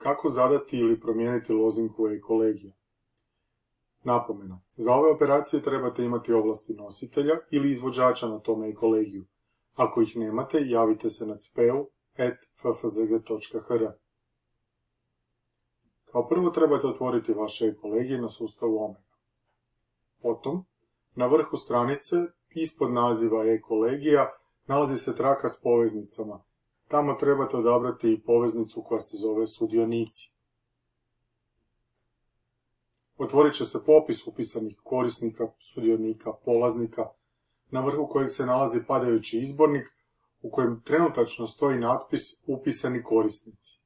Kako zadati ili promijeniti lozinku e-kolegija? Napomena. Za ove operacije trebate imati ovlasti nositelja ili izvođača na tom e-kolegiju. Ako ih nemate, javite se na cpeu@ffzg.hr. Kao prvo trebate otvoriti vaše e-kolegije na sustavu Omega. Potom, na vrhu stranice, ispod naziva e-kolegija, nalazi se traka s poveznicama. Tamo trebate odabrati i poveznicu koja se zove sudionici. Otvorit će se popis upisanih korisnika, sudionika, polaznika, na vrhu kojeg se nalazi padajući izbornik u kojem trenutačno stoji natpis Upisani korisnici.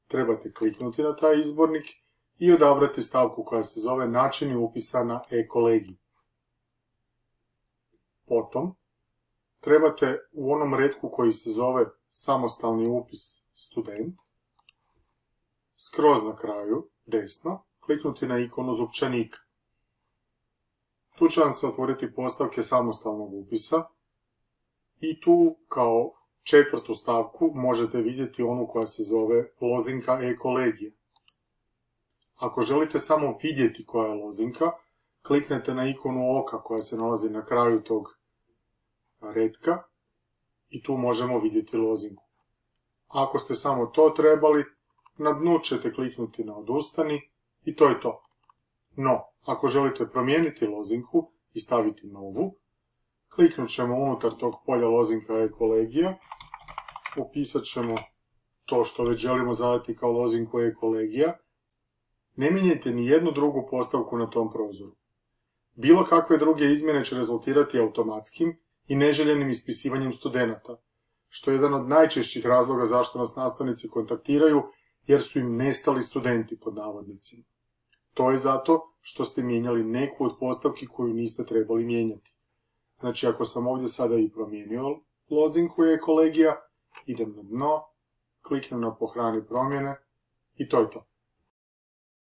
Trebate kliknuti na taj izbornik i odabrati stavku koja se zove Načini upisa na e-kolegij. Potom, trebate u onom retku koji se zove Samostalni upis student, skroz na kraju, desno, kliknuti na ikonu zupčanika. Tu će vam se otvoriti postavke samostalnog upisa i tu kao četvrtu stavku možete vidjeti onu koja se zove lozinka e-kolegija. Ako želite samo vidjeti koja je lozinka, kliknete na ikonu oka koja se nalazi na kraju tog retka i tu možemo vidjeti lozinku. Ako ste samo to trebali, na dnu ćete kliknuti na odustani i to je to. No, ako želite promijeniti lozinku i staviti novu, kliknut ćemo unutar tog polja lozinka e-kolegija, upisat ćemo to što već želimo zadati kao lozinku e-kolegija. Ne mijenjajte ni jednu drugu postavku na tom prozoru. Bilo kakve druge izmjene će rezultirati automatskim i neželjenim ispisivanjem studenata, što je jedan od najčešćih razloga zašto nas nastavnici kontaktiraju, jer su im nestali studenti pod navodnicima. To je zato što ste mijenjali neku od postavki koju niste trebali mijenjati. Znači, ako sam ovdje sada i promijenio lozinku e-kolegija, idem na dno, kliknem na pohrani promjene i to je to.